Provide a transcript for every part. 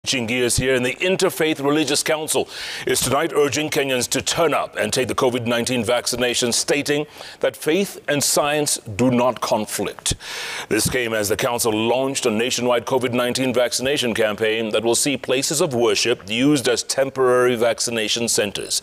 Changing gears here, and the Interfaith Religious Council is tonight urging Kenyans to turn up and take the COVID-19 vaccination, stating that faith and science do not conflict. This came as the council launched a nationwide COVID-19 vaccination campaign that will see places of worship used as temporary vaccination centers.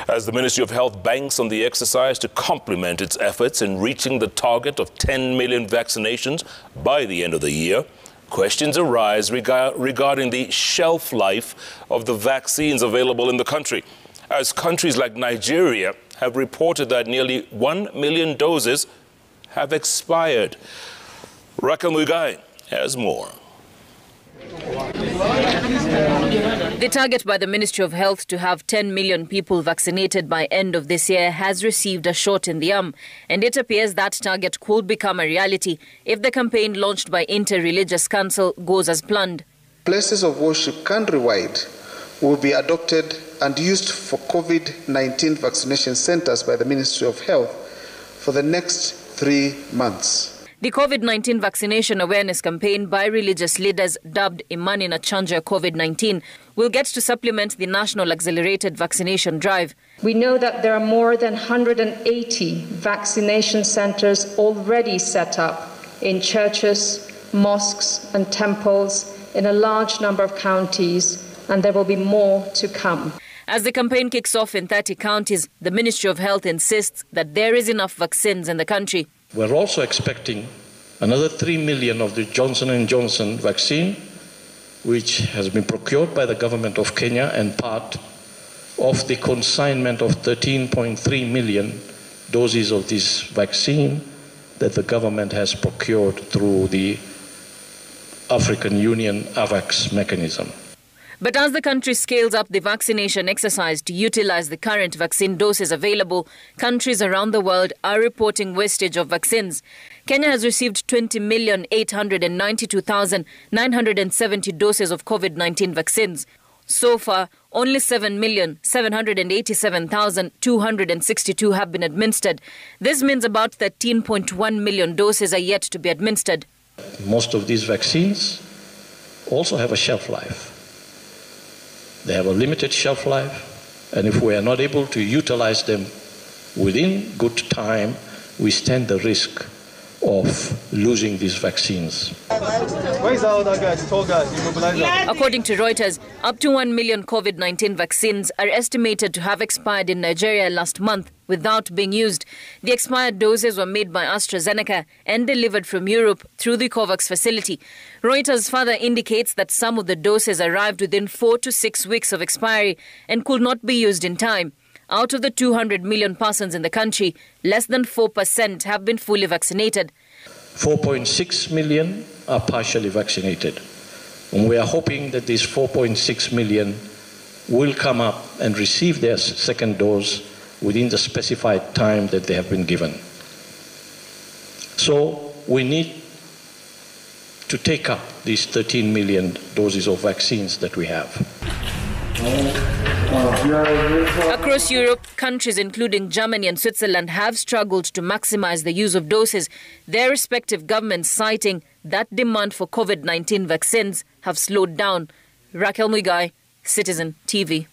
As the Ministry of Health banks on the exercise to complement its efforts in reaching the target of 10 million vaccinations by the end of the year, questions arise regarding the shelf life of the vaccines available in the country, as countries like Nigeria have reported that nearly 1 million doses have expired. Raquel Mugai has more. The target by the Ministry of Health to have 10 million people vaccinated by end of this year has received a shot in the arm, and it appears that target could become a reality if the campaign launched by Interreligious Council goes as planned. Places of worship countrywide will be adopted and used for COVID-19 vaccination centers by the Ministry of Health for the next 3 months. The COVID-19 vaccination awareness campaign by religious leaders, dubbed Imani na Chanjo ya COVID-19, will get to supplement the national accelerated vaccination drive. We know that there are more than 180 vaccination centers already set up in churches, mosques and temples in a large number of counties, and there will be more to come. As the campaign kicks off in 30 counties, the Ministry of Health insists that there is enough vaccines in the country. We're also expecting another 3 million of the Johnson & Johnson vaccine, which has been procured by the government of Kenya and part of the consignment of 13.3 million doses of this vaccine that the government has procured through the African Union AVAX mechanism. But as the country scales up the vaccination exercise to utilize the current vaccine doses available, countries around the world are reporting wastage of vaccines. Kenya has received 20,892,970 doses of COVID-19 vaccines. So far, only 7,787,262 have been administered. This means about 13.1 million doses are yet to be administered. Most of these vaccines also have a shelf life. They have a limited shelf life, and if we are not able to utilize them within good time, we stand the risk of losing these vaccines. According to Reuters, up to 1 million COVID-19 vaccines are estimated to have expired in Nigeria last month without being used. The expired doses were made by AstraZeneca and delivered from Europe through the COVAX facility. Reuters further indicates that some of the doses arrived within 4 to 6 weeks of expiry and could not be used in time. Out of the 200 million persons in the country, less than 4% have been fully vaccinated. 4.6 million are partially vaccinated. And we are hoping that these 4.6 million will come up and receive their second dose within the specified time that they have been given. So we need to take up these 13 million doses of vaccines that we have. Across Europe, countries including Germany and Switzerland have struggled to maximize the use of doses, their respective governments citing that demand for COVID-19 vaccines have slowed down. Raquel Mugai, Citizen TV.